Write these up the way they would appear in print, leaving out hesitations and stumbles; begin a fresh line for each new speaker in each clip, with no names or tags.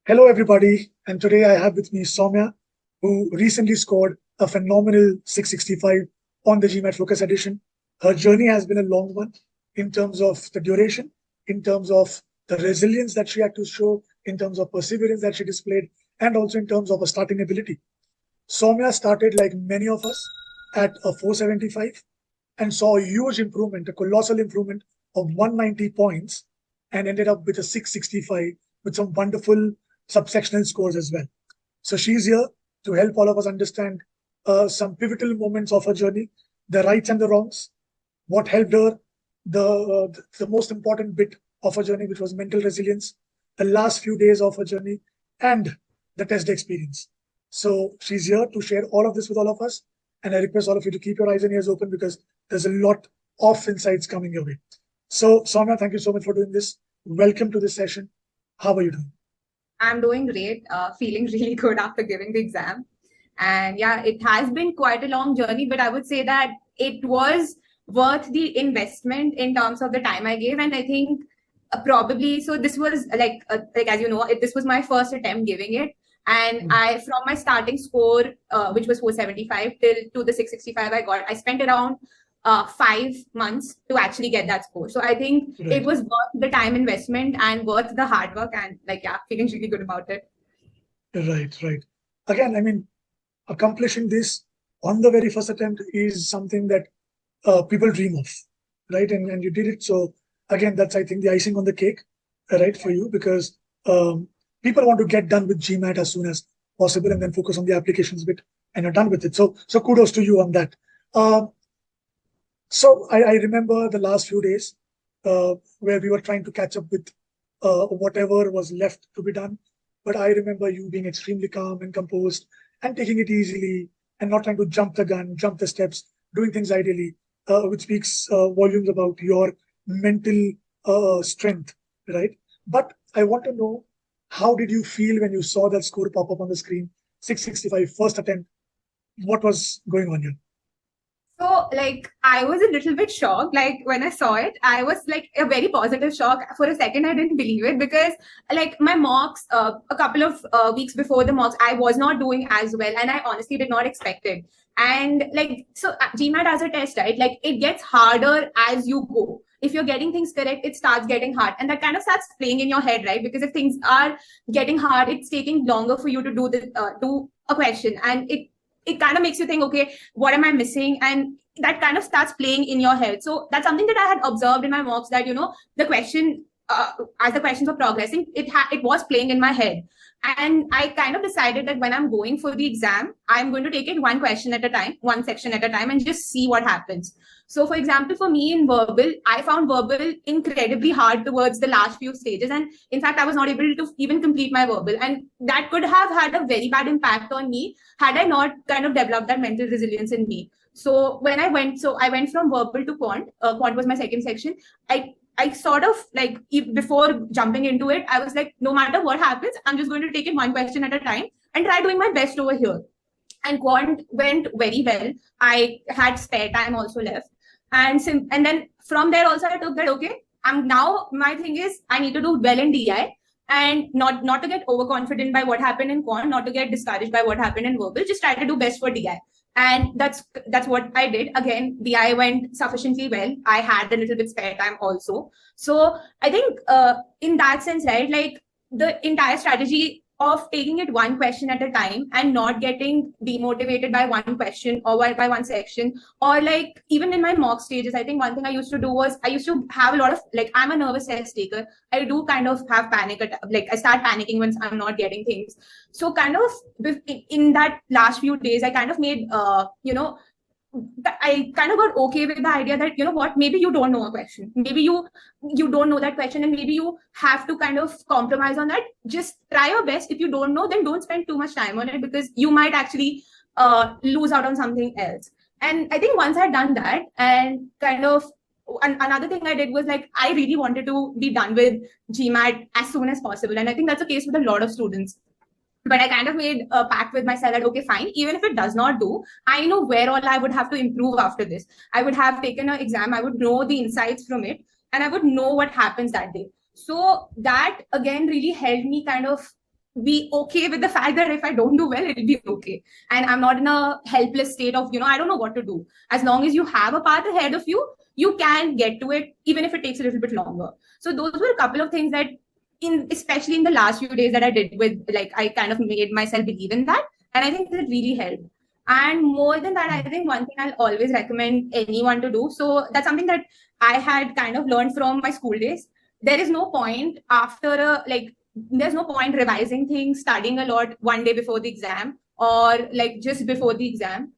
Hello, everybody. And today I have with me Saumya, who recently scored a phenomenal 665 on the GMAT Focus Edition. Her journey has been a long one in terms of the duration, in terms of the resilience that she had to show, in terms of perseverance that she displayed, and also in terms of her starting ability. Saumya started, like many of us, at a 475 and saw a huge improvement, a colossal improvement of 190 points, and ended up with a 665 with some wonderful subsectional scores as well. So she's here to help all of us understand some pivotal moments of her journey, the rights and the wrongs, what helped her, the most important bit of her journey, which was mental resilience, the last few days of her journey, and the test experience. So she's here to share all of this with all of us. And I request all of you to keep your eyes and ears open because there's a lot of insights coming your way. So Saumya, thank you so much for doing this. Welcome to this session. How are you doing?
I'm doing great, feeling really good after giving the exam. And yeah, it has been quite a long journey, but I would say that it was worth the investment in terms of the time I gave. And I think probably, so this was like as you know, this was my first attempt giving it. And from my starting score, which was 475 till to the 665 I spent around 5 months to actually get that score. So I think it was worth the time investment and worth the hard work, and feeling really good about it.
Right. Again, I mean, accomplishing this on the very first attempt is something that people dream of, right? And you did it. So again, that's, I think, the icing on the cake, right, for you, because people want to get done with GMAT as soon as possible and then focus on the applications bit, and you're done with it. So kudos to you on that. So I remember the last few days where we were trying to catch up with whatever was left to be done. But I remember you being extremely calm and composed and taking it easily and not trying to jump the gun, jump the steps, doing things ideally, which speaks volumes about your mental strength, right? But I want to know, how did you feel when you saw that score pop up on the screen, 665, first attempt? What was going on here?
So, I was a little bit shocked. When I saw it, I was a very positive shock. For a second, I didn't believe it because, my mocks, a couple of weeks before the mocks, I was not doing as well, and I honestly did not expect it. And GMAT as a test, right? It gets harder as you go. If you're getting things correct, it starts getting hard, and that kind of starts playing in your head, right? Because if things are getting hard, it's taking longer for you to do a question, and it kind of makes you think, okay, what am I missing? And that kind of starts playing in your head. So that's something that I had observed in my mocks, that, the question, as the questions were progressing, it was playing in my head. And I kind of decided that when I'm going for the exam, I'm going to take it one question at a time, one section at a time, and just see what happens. So for example, for me in verbal, I found verbal incredibly hard towards the last few stages. And in fact, I was not able to even complete my verbal. And that could have had a very bad impact on me had I not kind of developed that mental resilience in me. So I went from verbal to quant. Quant was my second section. I sort of before jumping into it, I was like, no matter what happens, I'm just going to take it one question at a time and try doing my best over here. And quant went very well. I had spare time also left. And then from there also I took that, okay, now my thing is I need to do well in DI and not to get overconfident by what happened in quant, not to get discouraged by what happened in verbal, just try to do best for DI. And that's what I did. Again, DI went sufficiently well. I had a little bit spare time also. So I think in that sense, right, the entire strategy of taking it one question at a time and not getting demotivated by one question or by one section, or even in my mock stages, I think one thing I used to do was I used to have a lot of I'm a nervous test taker. I do kind of have panic I start panicking when I'm not getting things. So kind of in that last few days, I kind of made I kind of got okay with the idea that, what, maybe you don't know a question. Maybe you don't know that question, and maybe you have to kind of compromise on that. Just try your best. If you don't know, then don't spend too much time on it, because you might actually lose out on something else. And I think once I'd done that, and kind of another thing I did was I really wanted to be done with GMAT as soon as possible. And I think that's the case with a lot of students. But I kind of made a pact with myself that, okay, fine, even if it does not do, I know where all I would have to improve after this. I would have taken an exam, I would know the insights from it, and I would know what happens that day. So that, again, really helped me kind of be okay with the fact that if I don't do well, it'll be okay. And I'm not in a helpless state of, I don't know what to do. As long as you have a path ahead of you, you can get to it, even if it takes a little bit longer. So those were a couple of things that especially in the last few days that I did with, like, I kind of made myself believe in that. And I think that really helped. And more than that, I think one thing I'll always recommend anyone to do. So that's something that I had kind of learned from my school days. There is no point there's no point revising things, studying a lot one day before the exam or like just before the exam.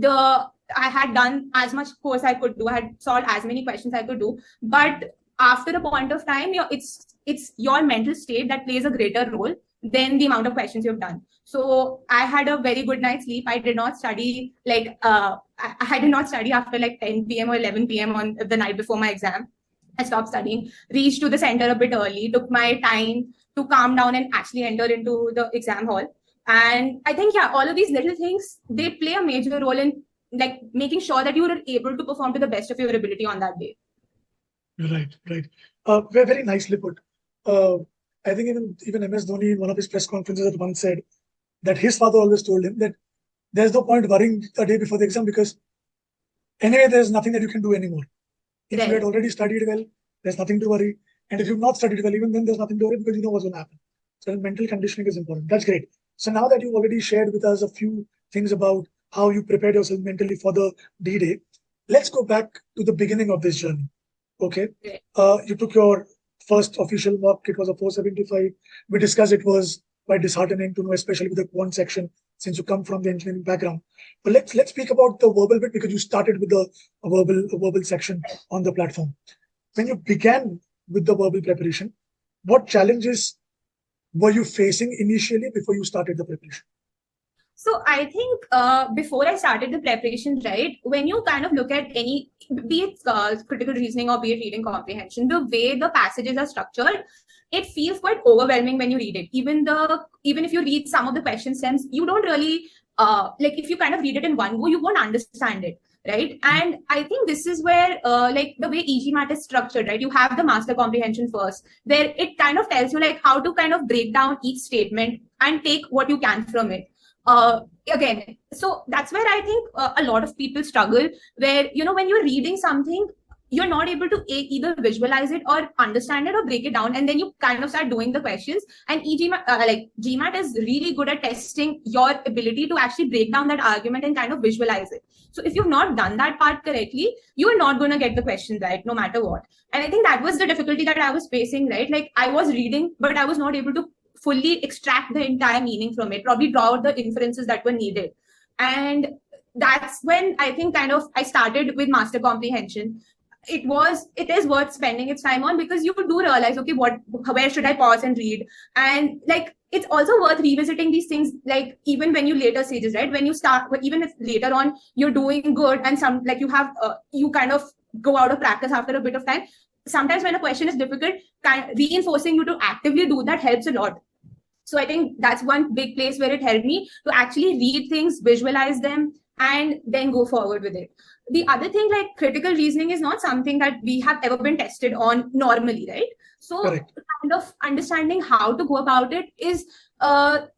I had done as much course I could do. I had solved as many questions I could do. But after a point of time, it's your mental state that plays a greater role than the amount of questions you've done. So I had a very good night's sleep. I did not study I did not study after like 10 p.m. or 11 p.m. on the night before my exam. I stopped studying, reached to the center a bit early, took my time to calm down and actually enter into the exam hall. And I think, yeah, all of these little things, they play a major role in like making sure that you are able to perform to the best of your ability on that day.
Right. Very nicely put. I think even MS Dhoni in one of his press conferences at once said that his father always told him that there's no point worrying a day before the exam because anyway, there's nothing that you can do anymore. If you had already studied well, there's nothing to worry. And if you've not studied well, even then there's nothing to worry because you know what's going to happen. So mental conditioning is important. That's great. So now that you've already shared with us a few things about how you prepared yourself mentally for the D-Day, let's go back to the beginning of this journey. Okay. You took your first official mock. It was a 475. We discussed it was quite disheartening to know, especially with the quant section, since you come from the engineering background. But let's speak about the verbal bit because you started with the verbal section on the platform. When you began with the verbal preparation, what challenges were you facing initially before you started the preparation?
So I think before I started the preparation, right, when you kind of look at any, be it critical reasoning or be it reading comprehension, the way the passages are structured, it feels quite overwhelming when you read it. Even if you read some of the question stems, you don't really, if you kind of read it in one go, you won't understand it. Right. And I think this is where the way eGMAT is structured, right? You have the master comprehension first, where it kind of tells you like how to kind of break down each statement and take what you can from it. Again, so that's where I think a lot of people struggle, where, when you're reading something, you're not able to either visualize it or understand it or break it down. And then you kind of start doing the questions. And GMAT is really good at testing your ability to actually break down that argument and kind of visualize it. So if you've not done that part correctly, you are not going to get the question right, no matter what. And I think that was the difficulty that I was facing, right? Like I was reading, but I was not able to fully extract the entire meaning from it, probably draw out the inferences that were needed. And that's when I think kind of I started with master comprehension. It is worth spending its time on because you do realize, okay, where should I pause and read? And like, it's also worth revisiting these things, like even when you later stages, right? When you start, even if later on you're doing good and some, like you have, you kind of go out of practice after a bit of time. Sometimes when a question is difficult, reinforcing you to actively do that helps a lot. So I think that's one big place where it helped me to actually read things, visualize them, and then go forward with it. The other thing, like critical reasoning is not something that we have ever been tested on normally, right? So
Correct.
Kind of understanding how to go about it is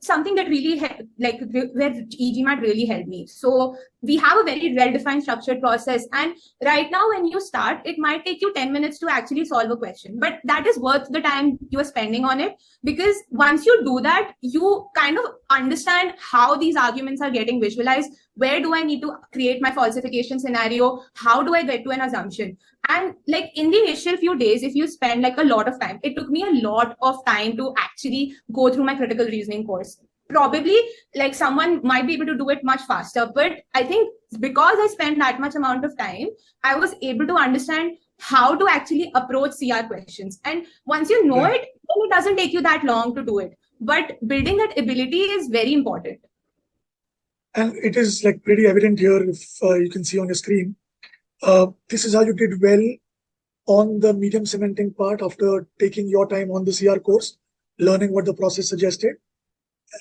something that really where eGMAT really helped me. So we have a very well-defined structured process. And right now when you start, it might take you 10 minutes to actually solve a question, but that is worth the time you are spending on it, because once you do that, you kind of understand how these arguments are getting visualized. Where do I need to create my falsification scenario? How do I get to an assumption? And like in the initial few days, if you spend like a lot of time, it took me a lot of time to actually go through my critical reasoning course. Probably like someone might be able to do it much faster, but I think because I spent that much amount of time, I was able to understand how to actually approach CR questions. And once you know it, then it doesn't take you that long to do it. But building that ability is very important.
And it is like pretty evident here, if you can see on your screen. This is how you did well on the medium cementing part after taking your time on the CR course, learning what the process suggested.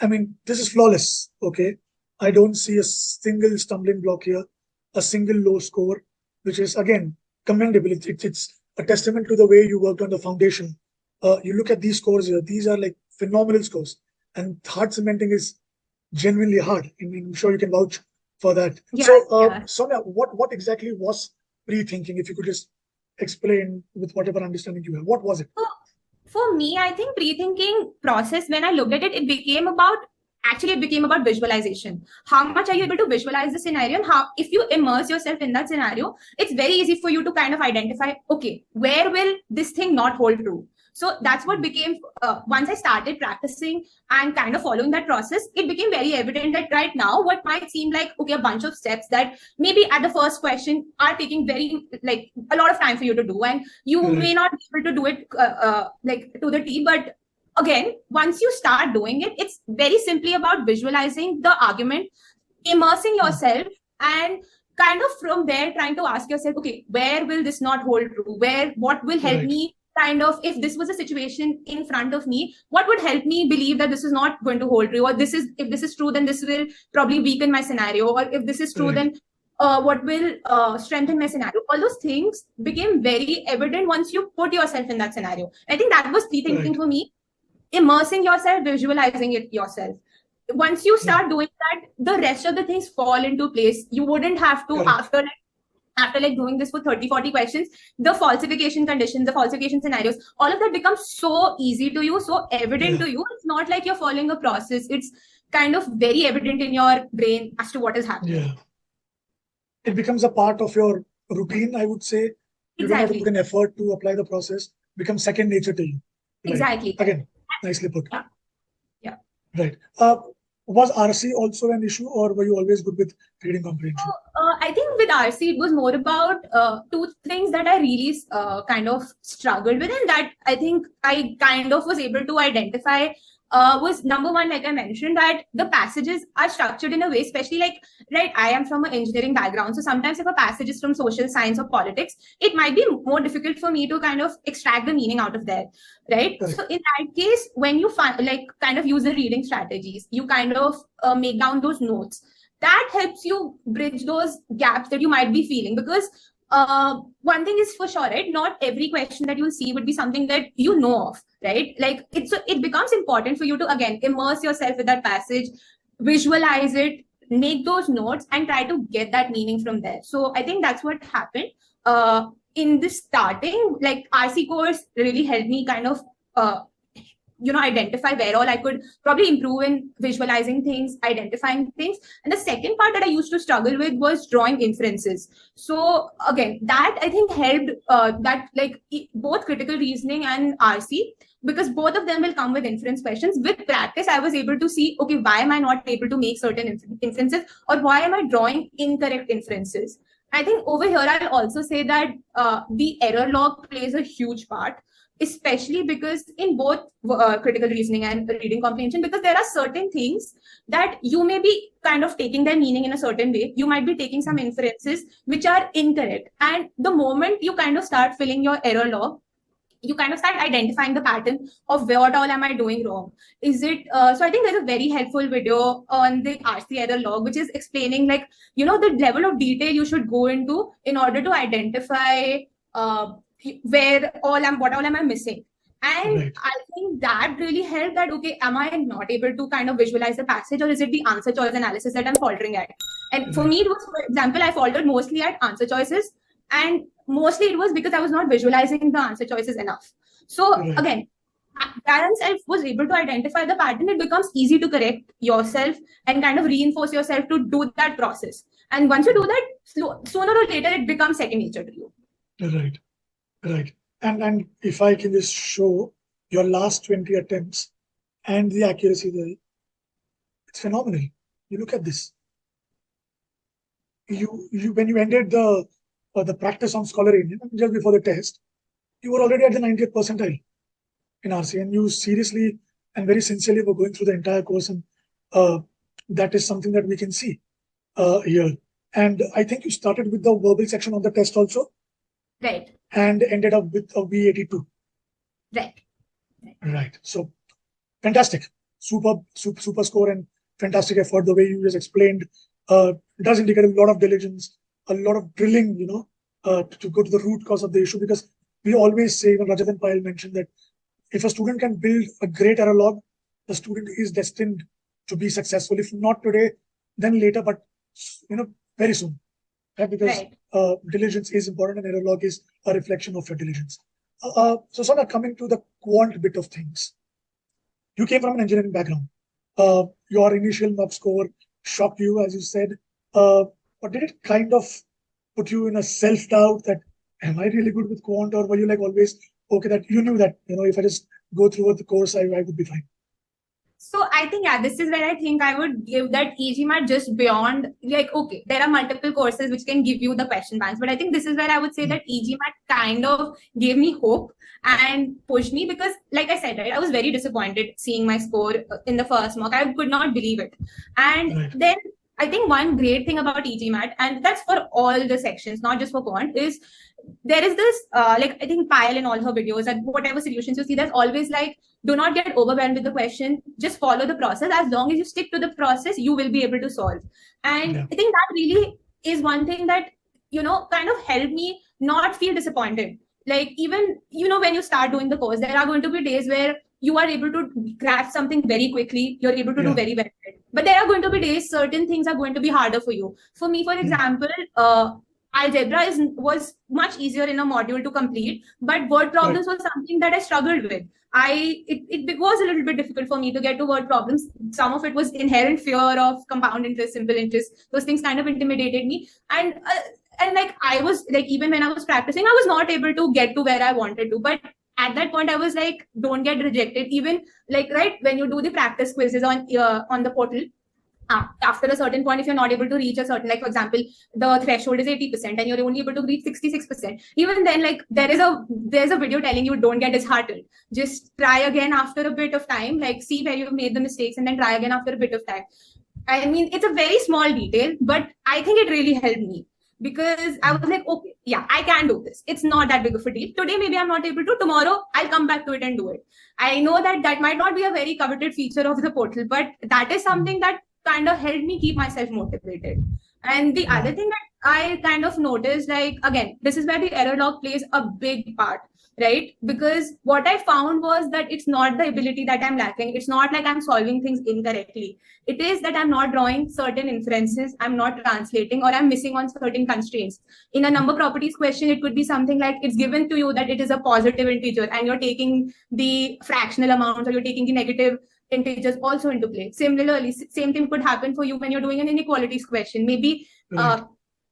I mean, this is flawless, okay? I don't see a single stumbling block here, a single low score, which is, again, commendable. It's a testament to the way you worked on the foundation. You look at these scores here. These are like phenomenal scores. and heart cementing is genuinely hard. I mean, I'm sure you can vouch for that.
Yeah,
So,
yeah.
Saumya, what exactly was pre-thinking? If you could just explain with whatever understanding you have, what was it?
So for me, I think pre-thinking process, when I looked at it, it became about visualization. How much are you able to visualize the scenario, and how, if you immerse yourself in that scenario, it's very easy for you to kind of identify, okay, where will this thing not hold true? So that's what became, once I started practicing and kind of following that process, it became very evident that right now, what might seem like, okay, a bunch of steps that maybe at the first question are taking very, like, a lot of time for you to do, and you may not be able to do it like to the T. But again, once you start doing it, it's very simply about visualizing the argument, immersing yourself, and kind of from there trying to ask yourself, okay, where will this not hold true? What will help me kind of, if this was a situation in front of me, what would help me believe that this is not going to hold true? Or if this is true, then this will probably weaken my scenario. Or if this is true, then what will strengthen my scenario? All those things became very evident once you put yourself in that scenario. I think that was pre-thinking for me, immersing yourself, visualizing it yourself. Once you start doing that, the rest of the things fall into place. You wouldn't have to, after like doing this for 30-40 questions, the falsification conditions, the falsification scenarios, all of that becomes so easy to you, so evident to you. It's not like you're following a process. It's kind of very evident in your brain as to what is happening.
It becomes a part of your routine, I would say. You don't have to put an effort to apply the process. It becomes second nature to you.
Exactly.
Again, nicely put.
Yeah.
Right. Was RC also an issue, or were you always good with reading comprehension?
I think with RC, it was more about two things that I really kind of struggled with, and that I think I kind of was able to identify. Was number one, like I mentioned, that the passages are structured in a way, especially like, right, I am from an engineering background. So sometimes if a passage is from social science or politics, it might be more difficult for me to kind of extract the meaning out of there, right? So in that case, when you kind of use the reading strategies, you kind of make down those notes. That helps you bridge those gaps that you might be feeling, because one thing is for sure, right? Not every question that you'll see would be something that you know of, right? Like it becomes important for you to, again, immerse yourself with that passage, visualize it, make those notes, and try to get that meaning from there. So I think that's what happened. In this starting, like RC course really helped me kind of identify where all I could probably improve in visualizing things, identifying things. And the second part that I used to struggle with was drawing inferences. So again, that I think helped that like both critical reasoning and RC, because both of them will come with inference questions. With practice, I was able to see, okay, why am I not able to make certain inferences, or why am I drawing incorrect inferences? I think over here, I'll also say that the error log plays a huge part, especially because in both critical reasoning and reading comprehension, because there are certain things that you may be kind of taking their meaning in a certain way. You might be taking some inferences which are incorrect. And the moment you kind of start filling your error log, you kind of start identifying the pattern of what all am I doing wrong. Is it, so I think there's a very helpful video on the RC error log, which is explaining like, the level of detail you should go into in order to identify what all am I missing. And I think that really helped that, okay, am I not able to kind of visualize the passage, or is it the answer choice analysis that I'm faltering at? And for me, it was, for example, I faltered mostly at answer choices, and mostly it was because I was not visualizing the answer choices enough. So again, once I was able to identify the pattern, it becomes easy to correct yourself and kind of reinforce yourself to do that process. And once you do that, sooner or later, it becomes second nature to you.
Right. And if I can just show your last 20 attempts and the accuracy there, it's phenomenal. You look at this. You when you ended the practice on Scholar Indian just before the test, you were already at the 90th percentile in RC, and you seriously and very sincerely were going through the entire course, and that is something that we can see here. And I think you started with the verbal section on the test also.
Right.
And ended up with a V82. Right. So fantastic. Super score and fantastic effort. The way you just explained does indicate a lot of diligence, a lot of drilling, to go to the root cause of the issue. Because we always say, when Rajat and Payal mentioned that if a student can build a great error log, the student is destined to be successful, if not today, then later, but very soon. Right? Because diligence is important and error log is a reflection of your diligence. So Saumya, coming to the quant bit of things, you came from an engineering background. Your initial mock score shocked you, as you said, but did it kind of put you in a self-doubt that, am I really good with quant, or were you like always okay that you knew that, if I just go through the course, I would be fine?
So I think, this is where I think I would give that eGMAT just beyond, like, okay, there are multiple courses which can give you the question banks, but I think this is where I would say that eGMAT kind of gave me hope and pushed me, because like I said, right, I was very disappointed seeing my score in the first mock. I could not believe it. And then I think one great thing about eGMAT, and that's for all the sections, not just for quant, is there is this, like, I think P.A.C.E in all her videos and whatever solutions you see, there's always like, do not get overwhelmed with the question. Just follow the process. As long as you stick to the process, you will be able to solve. And I think that really is one thing that, kind of helped me not feel disappointed. Like, even, when you start doing the course, there are going to be days where you are able to grasp something very quickly. You're able to do very well. But there are going to be days, certain things are going to be harder for you. For me, for example, algebra was much easier in a module to complete, but word problems was something that I struggled with. It was a little bit difficult for me to get to word problems. Some of it was inherent fear of compound interest, simple interest. Those things kind of intimidated me. And like, I was like, even when I was practicing, I was not able to get to where I wanted to. But at that point, I was like, don't get rejected. Even like, right, when you do the practice quizzes on the portal, after a certain point, if you're not able to reach a certain, like, for example, the threshold is 80% and you're only able to reach 66%, even then, like, there's a video telling you, don't get disheartened. Just try again after a bit of time, like, see where you've made the mistakes and then try again after a bit of time. I mean, it's a very small detail, but I think it really helped me, because I was like, okay, yeah, I can do this. It's not that big of a deal. Today, maybe I'm not able to. Tomorrow, I'll come back to it and do it. I know that might not be a very coveted feature of the portal, but that is something that kind of helped me keep myself motivated. And the other thing that I kind of noticed, like, again, this is where the error log plays a big part, right? Because what I found was that it's not the ability that I'm lacking. It's not like I'm solving things incorrectly. It is that I'm not drawing certain inferences, I'm not translating, or I'm missing on certain constraints. In a number properties question, it could be something like, it's given to you that it is a positive integer and you're taking the fractional amounts, or you're taking the negative integers also into play. Similarly, same thing could happen for you when you're doing an inequalities question. Maybe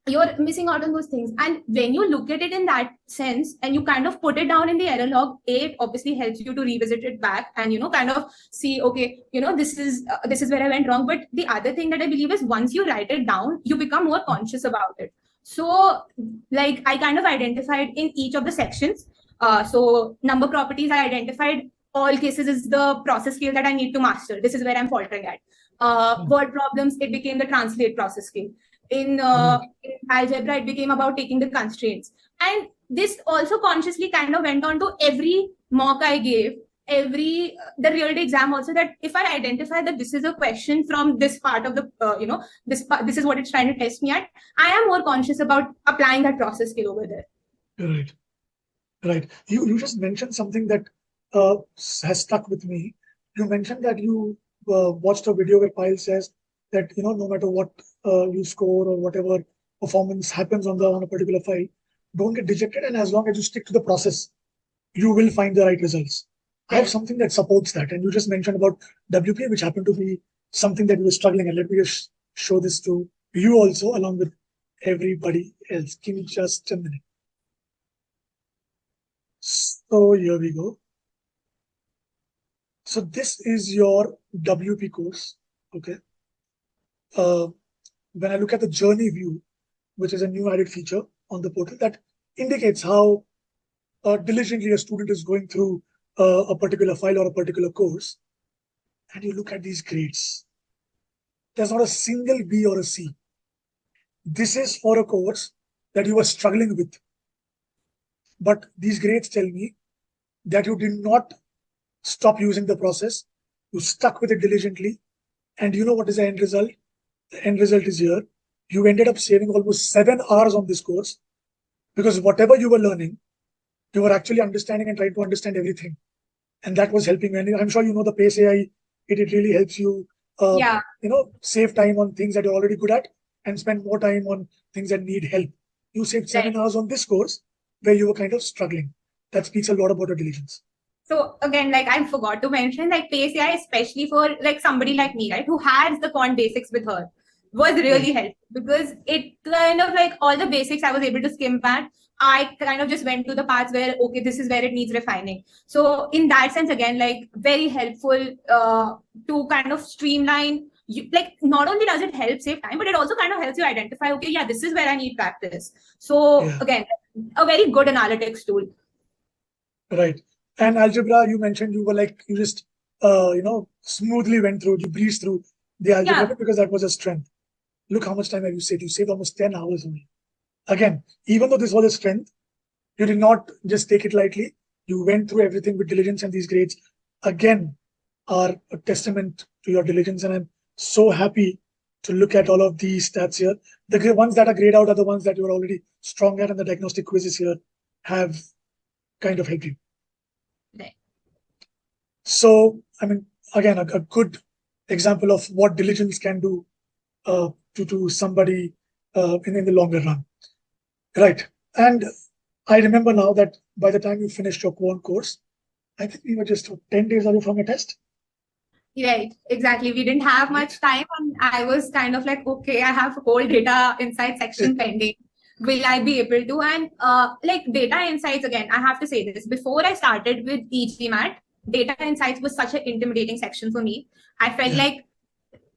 you're missing out on those things. And when you look at it in that sense and you kind of put it down in the error log, it obviously helps you to revisit it back and, kind of see, okay, this is where I went wrong. But the other thing that I believe is, once you write it down, you become more conscious about it. So, like, I kind of identified in each of the sections. So number properties, I identified all cases is the process scale that I need to master. This is where I'm faltering at. Word problems, it became the translate process scale. In algebra, it became about taking the constraints. And this also consciously kind of went on to every mock I gave, the real day exam also, that if I identify that this is a question from this part of the, this is what it's trying to test me at, I am more conscious about applying that process scale over there.
Right. You just mentioned something that has stuck with me. You mentioned that you watched a video where P.A.C.E says that, no matter what you score or whatever performance happens on a particular file, don't get dejected, and as long as you stick to the process, you will find the right results. I have something that supports that, and you just mentioned about WP, which happened to be something that you were struggling, and let me just show this to you also, along with everybody else. Give me just a minute. So here we go. So this is your WP course, okay? When I look at the journey view, which is a new added feature on the portal that indicates how diligently a student is going through a particular file or a particular course, and you look at these grades, there's not a single B or a C. This is for a course that you were struggling with. But these grades tell me that you did not stop using the process. You stuck with it diligently. And you know what is the end result? The end result is here. You ended up saving almost 7 hours on this course, because whatever you were learning, you were actually understanding and trying to understand everything. And that was helping me. And I'm sure you know the P.A.C.E It really helps you,
Yeah.
save time on things that you're already good at and spend more time on things that need help. You saved 7 hours on this course where you were kind of struggling. That speaks a lot about your diligence.
So again, like I forgot to mention, like P.A.C.E, especially for like somebody like me, right, who has the quant basics with her, was really helpful because it kind of like all the basics I was able to skim back. I kind of just went to the parts where, okay, this is where it needs refining. So in that sense, again, like very helpful to kind of streamline. You, like not only does it help save time, but it also kind of helps you identify, okay, yeah, this is where I need practice. So again, a very good analytics tool.
Right. And algebra, you mentioned you were like, you just, smoothly went through, you breezed through the algebra because that was a strength. Look how much time have you saved? You saved almost 10 hours only. Again, even though this was a strength, you did not just take it lightly. You went through everything with diligence, and these grades, again, are a testament to your diligence. And I'm so happy to look at all of these stats here. The ones that are grayed out are the ones that you're already strong at, and the diagnostic quizzes here have kind of helped you.
Right.
So, I mean, again, a good example of what diligence can do to somebody in the longer run. Right. And I remember now that by the time you finished your Quant course, I think we were just 10 days away from a test.
Right, exactly. We didn't have much time, and I was kind of like, okay, I have whole data insight section pending. Will I be able to? And like data insights, again, I have to say this. Before I started with e-GMAT, data insights was such an intimidating section for me. I felt like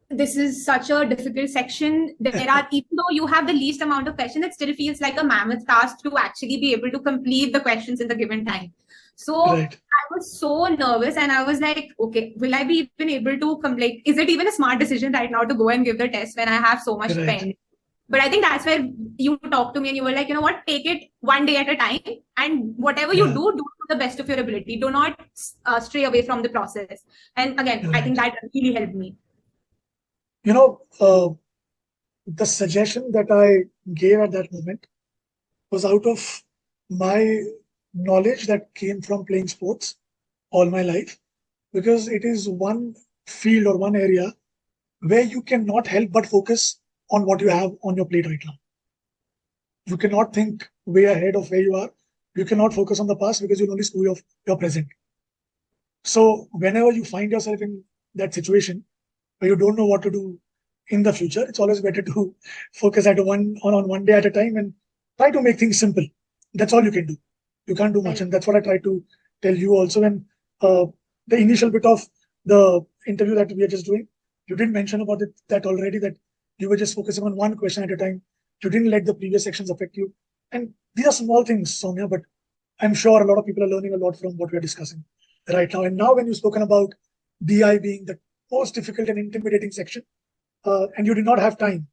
this is such a difficult section. There are, even though you have the least amount of questions, it still feels like a mammoth task to actually be able to complete the questions in the given time. So I was so nervous, and I was like, okay, will I be even able to complete? Is it even a smart decision right now to go and give the test when I have so much pen? But I think that's where you talked to me and you were like, you know what, take it one day at a time, and whatever you do to the best of your ability. Do not stray away from the process. And again, I think that really helped me.
The suggestion that I gave at that moment was out of my knowledge that came from playing sports all my life, because it is one field or one area where you cannot help but focus on what you have on your plate right now. You cannot think way ahead of where you are. You cannot focus on the past because you'll only screw your present. So whenever you find yourself in that situation where you don't know what to do in the future, it's always better to focus on one day at a time and try to make things simple. That's all you can do. You can't do much. And that's what I try to tell you also. And the initial bit of the interview that we are just doing, you didn't mention about that already, that you were just focusing on one question at a time. You didn't let the previous sections affect you. And these are small things, Saumya, but I'm sure a lot of people are learning a lot from what we're discussing right now. And now when you've spoken about DI being the most difficult and intimidating section, and you did not have time,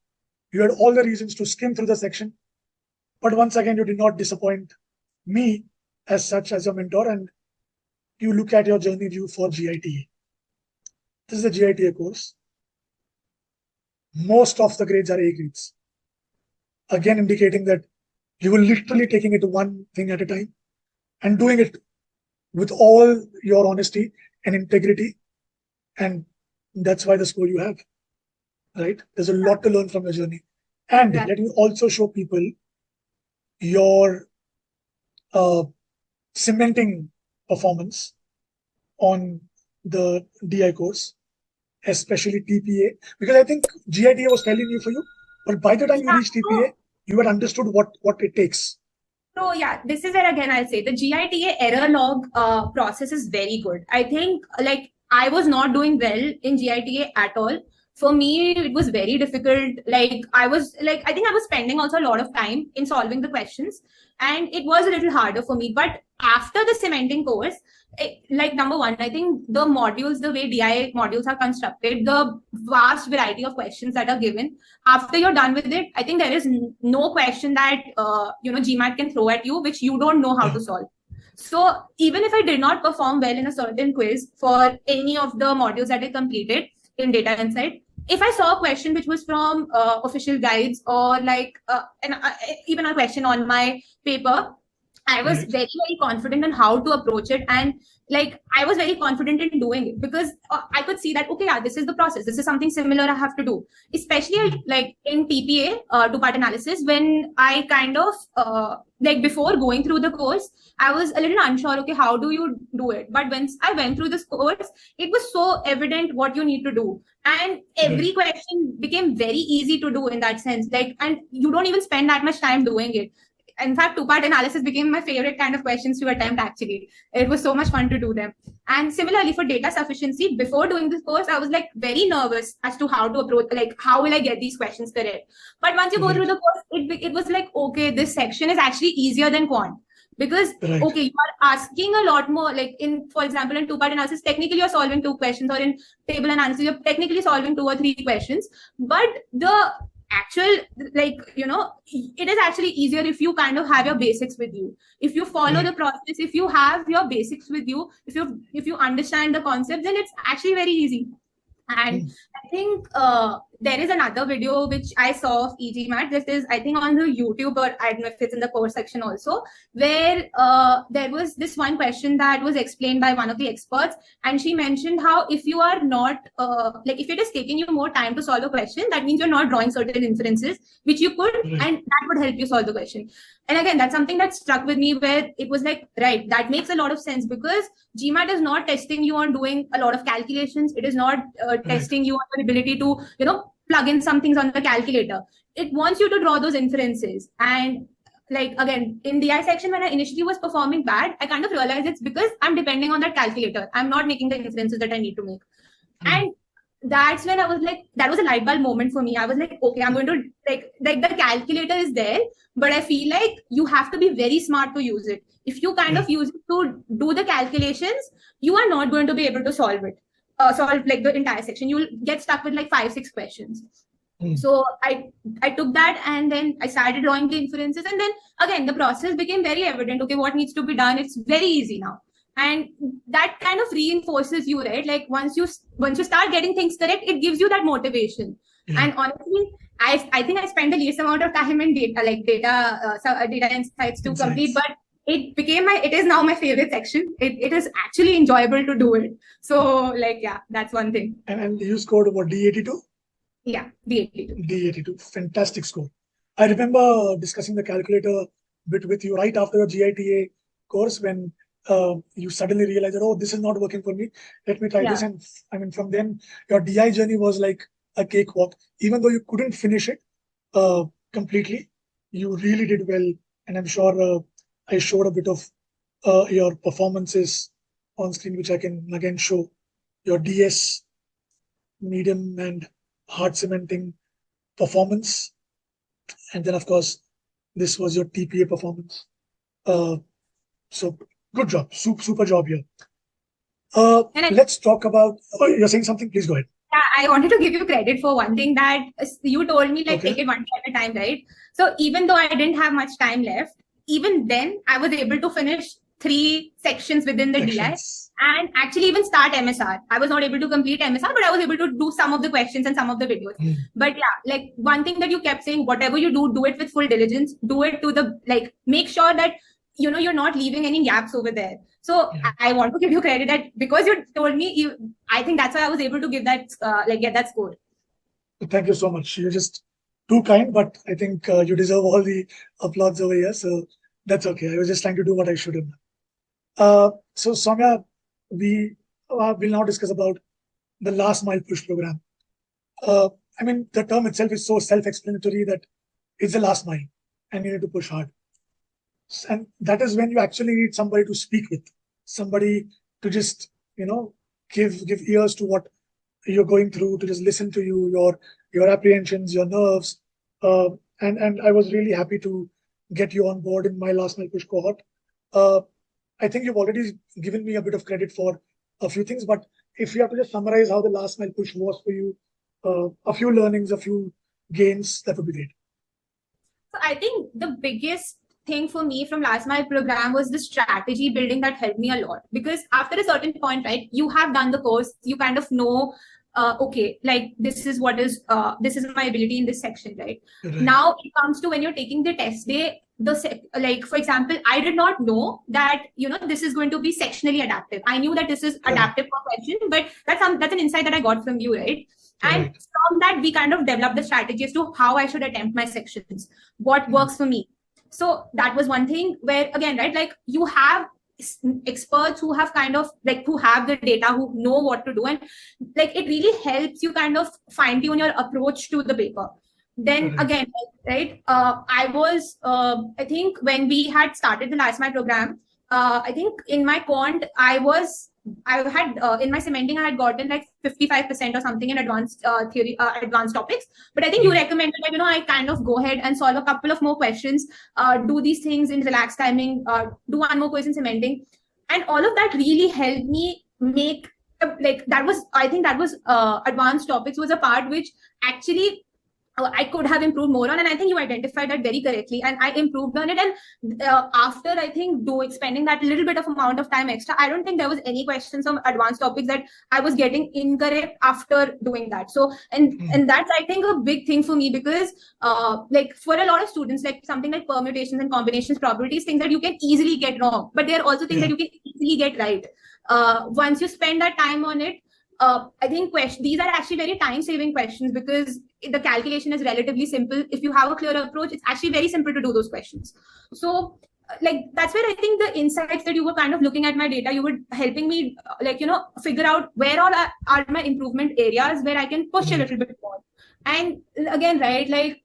you had all the reasons to skim through the section. But once again, you did not disappoint me as such, as your mentor, and you look at your journey view for GITA. This is a GITA course. Most of the grades are A grades. Again, indicating that you were literally taking it one thing at a time and doing it with all your honesty and integrity. And that's why the score you have, right? There's a lot to learn from your journey. And let me also show people your cementing performance on the DI course, especially TPA, because I think GITA was telling you for you, but by the time you reach TPA, you had understood what it takes.
So yeah, this is where again I'll say the GITA error log process is very good. I think like I was not doing well in GITA at all. For me, it was very difficult. Like I think I was spending also a lot of time in solving the questions, and it was a little harder for me. But after the cementing course, like number one, I think the modules, the way DI modules are constructed, the vast variety of questions that are given, after you're done with it, I think there is no question that GMAT can throw at you which you don't know how to solve. So even if I did not perform well in a certain quiz for any of the modules that I completed in data insight, if I saw a question which was from official guides or like even a question on my paper, I was
Right.
very, very confident on how to approach it. And like, I was very confident in doing it because I could see that, okay, yeah, this is the process. This is something similar I have to do. Especially like in PPA, two-part analysis, when I kind of, like before going through the course, I was a little unsure, okay, how do you do it? But once I went through this course, it was so evident what you need to do. And every question became very easy to do in that sense. Like, and you don't even spend that much time doing it. In fact, two-part analysis became my favorite kind of questions to attempt, actually. It was so much fun to do them. And similarly, for data sufficiency, before doing this course, I was like very nervous as to how to approach, like, how will I get these questions correct? But once you go through the course, it was like, okay, this section is actually easier than quant. Because, okay, you are asking a lot more, like in, for example, in two-part analysis, technically you're solving 2 questions, or in table analysis, you're technically solving 2 or 3 questions. But the actual, like, it is actually easier if you kind of have your basics with you, if you follow the process, if you have your basics with you, if you understand the concept, then it's actually very easy. And I think there is another video which I saw of eGMAT. This is, I think, on the YouTube, or I don't know if it's in the course section also, where there was this one question that was explained by one of the experts. And she mentioned how if you are not, like if it is taking you more time to solve a question, that means you're not drawing certain inferences, which you could, and that would help you solve the question. And again, that's something that struck with me, where it was like, right, that makes a lot of sense, because GMAT is not testing you on doing a lot of calculations. It is not testing you on the ability to, plug in some things on the calculator. It wants you to draw those inferences. And like, again, in the DI section, when I initially was performing bad, I kind of realized it's because I'm depending on that calculator. I'm not making the inferences that I need to make. And that's when I was like, that was a light bulb moment for me. I was like, okay, I'm going to, like the calculator is there, but I feel like you have to be very smart to use it. If you kind of use it to do the calculations, you are not going to be able to solve it. Solve like the entire section. You will get stuck with like 5-6 questions. So I took that, and then I started drawing the inferences, and then again the process became very evident. Okay, what needs to be done? It's very easy now, and that kind of reinforces you, right? Like once you start getting things correct, it gives you that motivation. And honestly, I think I spent the least amount of time in data insights to complete, but it is now my favorite section. It is actually enjoyable to do it. So like, yeah, that's one thing.
And you scored what, D82?
Yeah, D82.
D82, fantastic score. I remember discussing the calculator bit with you right after your GITA course, when you suddenly realized that, oh, this is not working for me. Let me try this. And I mean, from then, your DI journey was like a cakewalk. Even though you couldn't finish it completely, you really did well. And I'm sure I showed a bit of your performances on screen, which I can again show. Your DS, medium and hard cementing performance. And then, of course, this was your TPA performance. So good job, super job here. Let's talk about, oh, you're saying something, please go ahead.
Yeah, I wanted to give you credit for one thing that you told me, like, take it one step at a time, right? So even though I didn't have much time left, even then I was able to finish 3 sections within the DI and actually even start MSR. I was not able to complete MSR, but I was able to do some of the questions and some of the videos. But yeah, like one thing that you kept saying, whatever you do it with full diligence, do it to the, like, make sure that, you're not leaving any gaps over there. So I want to give you credit that because you told me, I think that's why I was able to give that, get that score.
Thank you so much. You're just too kind, but I think you deserve all the applause over here. So that's okay. I was just trying to do what I should have. So Saumya, we will now discuss about the last mile push program. I mean, the term itself is so self-explanatory that it's the last mile and you need to push hard. And that is when you actually need somebody to speak with, somebody to just, give ears to what you're going through, to just listen to you, your apprehensions, your nerves. And I was really happy to get you on board in my last mile push cohort. I think you've already given me a bit of credit for a few things, but if you have to just summarize how the last mile push was for you, a few learnings, a few gains, that would be great.
So I think the biggest thing for me from last mile program was the strategy building that helped me a lot, because after a certain point, right, you have done the course, you kind of know okay, like this is what is this is my ability in this section, right?
Right.
Now it comes to when you're taking the test day, like for example, I did not know that this is going to be sectionally adaptive. I knew that this is adaptive per question, but that's an insight that I got from you, right? And from that, we kind of developed the strategy as to how I should attempt my sections, what works for me. So that was one thing where, again, right, like you have experts who have kind of like who have the data, who know what to do, and like it really helps you kind of fine tune your approach to the paper. Then again, right, I was I think when we had started the last mile program, I think in my quant I had in my cementing I had gotten like 55% or something in advanced theory, advanced topics. But I think you recommended that I kind of go ahead and solve a couple of more questions, do these things in relaxed timing, do one more quiz in cementing, and all of that really helped me make like that was I think that was advanced topics was a part which actually I could have improved more on, and I think you identified that very correctly, and I improved on it. And after I think spending that little bit of amount of time extra, I don't think there was any questions on advanced topics that I was getting incorrect after doing that. So and that's I think a big thing for me, because like for a lot of students, like something like permutations and combinations, probabilities, things that you can easily get wrong, but there are also things that you can easily get right. Once you spend that time on it, I think these are actually very time-saving questions, because the calculation is relatively simple. If you have a clear approach, it's actually very simple to do those questions. So like that's where I think the insights that you were kind of looking at my data, you were helping me like figure out where all are my improvement areas where I can push a little bit more. And again, right, like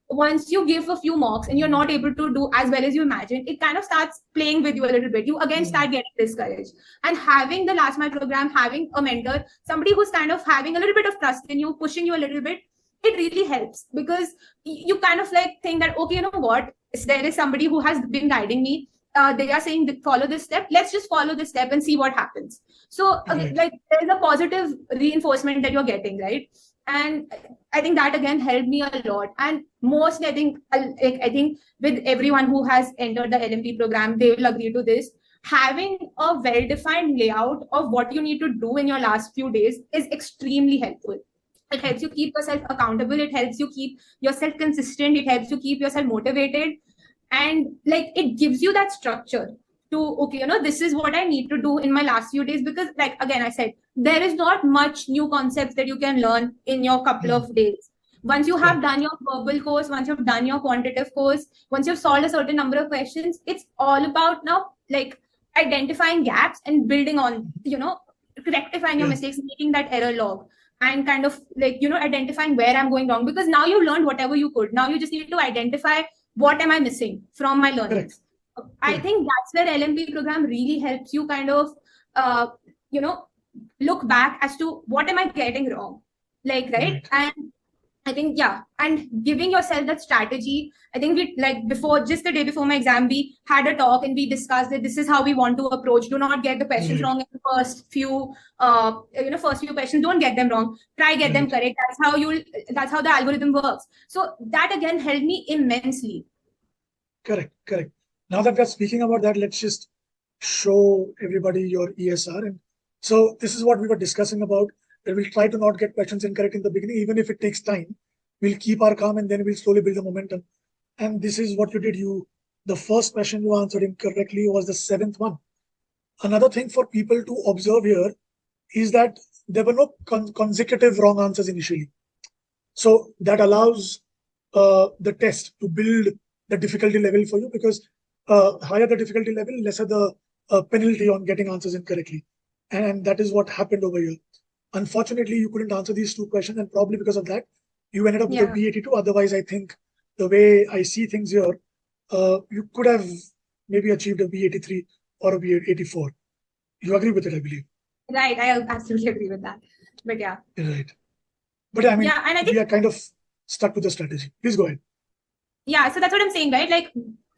once you give a few mocks and you're not able to do as well as you imagine, it kind of starts playing with you a little bit. You again start getting discouraged. And having the last mile program, having a mentor, somebody who's kind of having a little bit of trust in you, pushing you a little bit, it really helps, because you kind of like think that, okay, you know what, there is somebody who has been guiding me. They are saying follow this step, let's just follow this step and see what happens. So like there's a positive reinforcement that you're getting, right? And I think that again helped me a lot. And mostly I think with everyone who has entered the LMP program, they will agree to this. Having a well-defined layout of what you need to do in your last few days is extremely helpful. It helps you keep yourself accountable. It helps you keep yourself consistent. It helps you keep yourself motivated. And like it gives you that structure to, okay, this is what I need to do in my last few days. Because like, again, I said, there is not much new concepts that you can learn in your couple of days. Once you have done your verbal course, once you've done your quantitative course, once you've solved a certain number of questions, it's all about now like identifying gaps and building on, rectifying your mistakes, making that error log, and kind of like, identifying where I'm going wrong. Because now you learned whatever you could. Now you just need to identify what am I missing from my learnings. I think that's where LMP program really helps you kind of, look back as to what am I getting wrong, like, right? And I think, and giving yourself that strategy. I think we like before, just the day before my exam, we had a talk and we discussed that this is how we want to approach. Do not get the questions wrong in the first few questions. Don't get them wrong. Try get them correct. That's how the algorithm works. So that again helped me immensely.
Correct. Now that we're speaking about that, let's just show everybody your ESR. And so this is what we were discussing about, that we'll try to not get questions incorrect in the beginning, even if it takes time. We'll keep our calm and then we'll slowly build the momentum. And this is what you did. The first question you answered incorrectly was the 7th one. Another thing for people to observe here is that there were no consecutive wrong answers initially. So that allows the test to build the difficulty level for you, because higher the difficulty level, lesser the penalty on getting answers incorrectly. And that is what happened over here. Unfortunately, you couldn't answer these 2 questions, and probably because of that, you ended up with a B82. Otherwise, I think the way I see things here, you could have maybe achieved a B83 or a B84. You agree with it, I believe.
Right, I absolutely agree with that. But yeah.
Right. But I mean, and I think we are kind of stuck to the strategy. Please go ahead.
Yeah, so that's what I'm saying, right? Like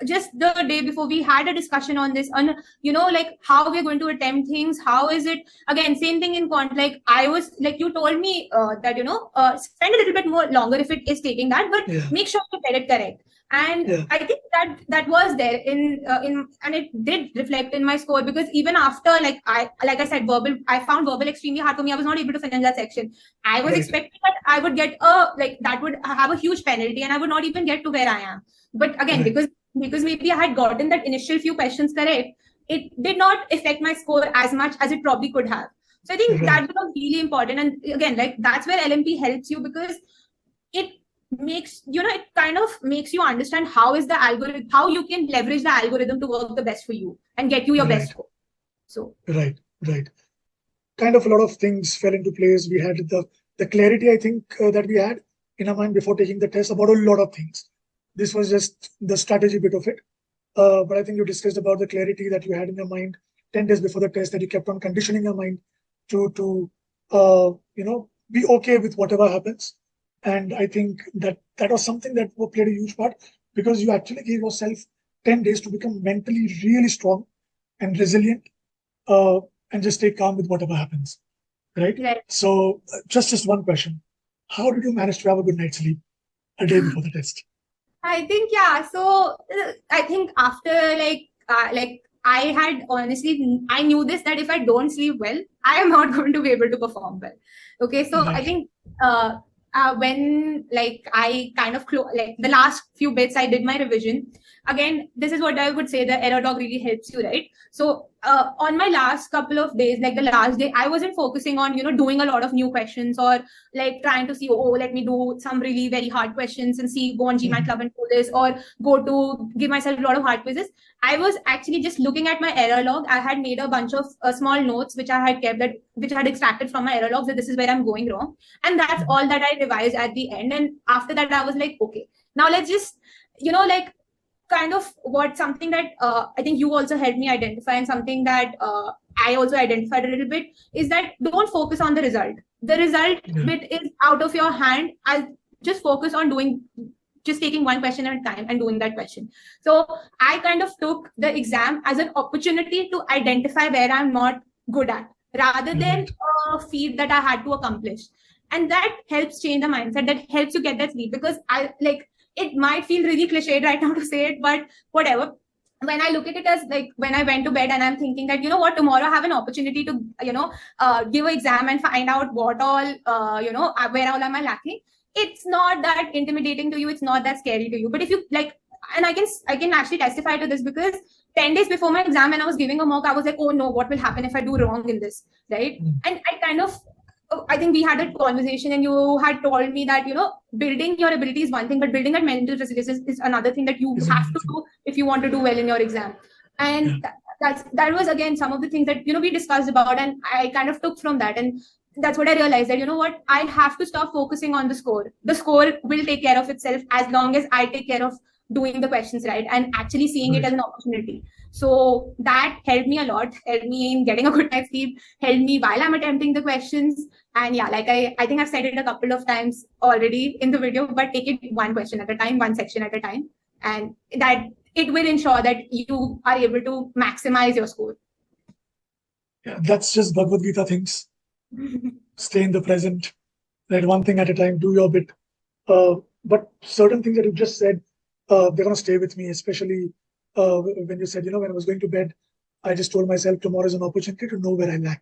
just the day before, we had a discussion on this, on like how we're going to attempt things. How is it, again, same thing in quant. Like I was like, you told me that spend a little bit more longer if it is taking that, but make sure you get it correct. And
Yeah.
I think that was there in and it did reflect in my score, because even after, like I said, I found verbal extremely hard for me. I was not able to finish that section. I was
Right.
expecting that I would get that would have a huge penalty and I would not even get to where I am. But again,
Right.
because maybe I had gotten that initial few questions correct, it did not affect my score as much as it probably could have. So I think
Right.
that becomes really important. And again, like that's where LMP helps you, because it makes, it kind of makes you understand how is the algorithm, how you can leverage the algorithm to work the best for you and get you your best
Right.
score. So
Right. Right. Kind of a lot of things fell into place. We had the clarity, I think, that we had in our mind before taking the test about a lot of things. This was just the strategy bit of it. But I think you discussed about the clarity that you had in your mind 10 days before the test, that you kept on conditioning your mind to be okay with whatever happens. And I think that was something that played a huge part, because you actually gave yourself 10 days to become mentally really strong and resilient, uh, and just stay calm with whatever happens. Right?
right.
So just one question. How did you manage to have a good night's sleep a day before the test?
I think, yeah. So I think after I had honestly, I knew this, that if I don't sleep well, I am not going to be able to perform well. Okay, so I
Right.
think when I kind of like the last few bits, I did my revision. Again, this is what I would say: the error dog really helps you, right? So on my last couple of days, like the last day, I wasn't focusing on doing a lot of new questions, or like trying to see, oh, let me do some really very hard questions and see, go on GMAT Club and do this, or go to give myself a lot of hard quizzes. I was actually just looking at my error log. I had made a bunch of small notes which I had kept, which I had extracted from my error logs, that this is where I'm going wrong. And that's all that I revised at the end. And after that, I was like, okay, now let's just, like kind of something that I think you also helped me identify, and something that I also identified a little bit, is that don't focus on the result. The result bit is out of your hand. I'll just focus on just taking one question at a time and doing that question. So I kind of took the exam as an opportunity to identify where I'm not good at, rather than a feat that I had to accomplish. And that helps change the mindset, that helps you get that sleep, because it might feel really cliched right now to say it, but whatever. When I look at it as like when I went to bed and I'm thinking that, what, tomorrow I have an opportunity to, give an exam and find out what all, where all am I lacking. It's not that intimidating to you. It's not that scary to you. But if you and I can actually testify to this, because 10 days before my exam, when I was giving a mock, I was like, oh no, what will happen if I do wrong in this, right? And I kind of, I think we had a conversation and you had told me that, building your ability is one thing, but building that mental resilience is another thing that you have to do if you want to do well in your exam. And that was, again, some of the things that, we discussed about, and I kind of took from that. And that's what I realized, that, what, I have to stop focusing on the score. The score will take care of itself as long as I take care of doing the questions right and actually seeing it as an opportunity. So that helped me a lot, helped me in getting a good night's sleep, helped me while I'm attempting the questions. And yeah, like I think I've said it a couple of times already in the video, but take it one question at a time, one section at a time. And that it will ensure that you are able to maximize your score.
Yeah, that's just Bhagavad Gita things. Stay in the present, right? One thing at a time, do your bit. But certain things that you just said, they're going to stay with me, especially when you said, when I was going to bed, I just told myself tomorrow is an opportunity to know where I lack,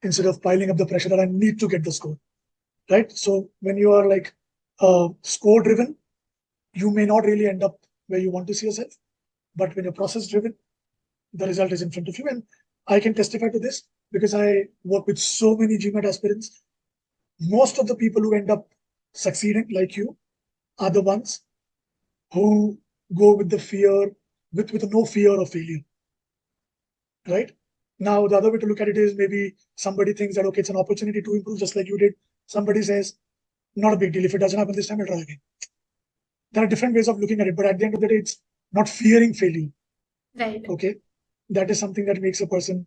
instead of piling up the pressure that I need to get the score, right? So when you are like score driven, you may not really end up where you want to see yourself. But when you're process driven, the result is in front of you. And I can testify to this because I work with so many GMAT aspirants. Most of the people who end up succeeding like you are the ones who go with the fear, with no fear of failure, right? Now, the other way to look at it is, maybe somebody thinks that, okay, it's an opportunity to improve just like you did. Somebody says, not a big deal. If it doesn't happen this time, I'll try again. There are different ways of looking at it, but at the end of the day, it's not fearing failure.
Right.
Okay. That is something that makes a person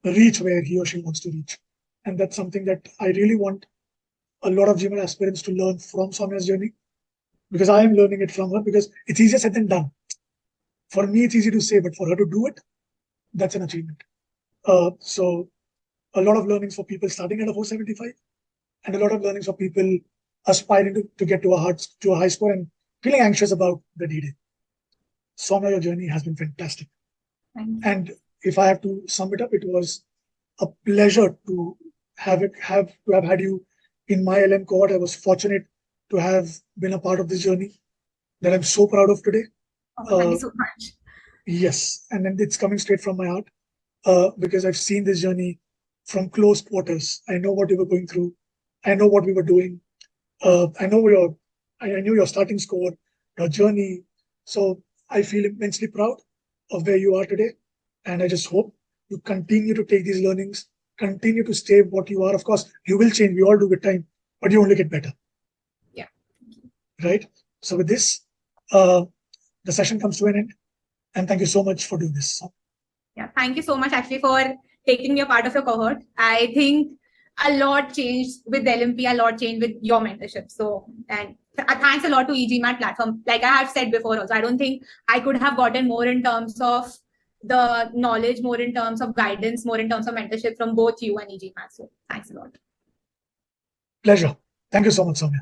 reach where he or she wants to reach. And that's something that I really want a lot of GMAT aspirants to learn from Saumya's journey, because I am learning it from her, because it's easier said than done. For me, it's easy to say, but for her to do it, that's an achievement. So a lot of learnings for people starting at a 475, and a lot of learnings for people aspiring to get to a high score and feeling anxious about the D-Day. Saumya, your journey has been fantastic.
Thank you.
And if I have to sum it up, it was a pleasure to have had you in my LM cohort. I was fortunate to have been a part of this journey that I'm so proud of today.
Oh, thank you so much.
Yes, and then it's coming straight from my heart because I've seen this journey from close quarters. I know what you were going through. I know what we were doing. I knew your starting score, your journey. So I feel immensely proud of where you are today. And I just hope you continue to take these learnings, continue to stay what you are. Of course, you will change. We all do with time, but you only get better.
Yeah.
Right? So with this, the session comes to an end. And thank you so much for doing this.
Yeah, thank you so much actually for taking me a part of your cohort. I think a lot changed with LMP, a lot changed with your mentorship. So, and thanks a lot to e-GMAT platform. Like I have said before also, I don't think I could have gotten more in terms of the knowledge, more in terms of guidance, more in terms of mentorship from both you and e-GMAT. So thanks a lot.
Pleasure. Thank you so much, Saumya.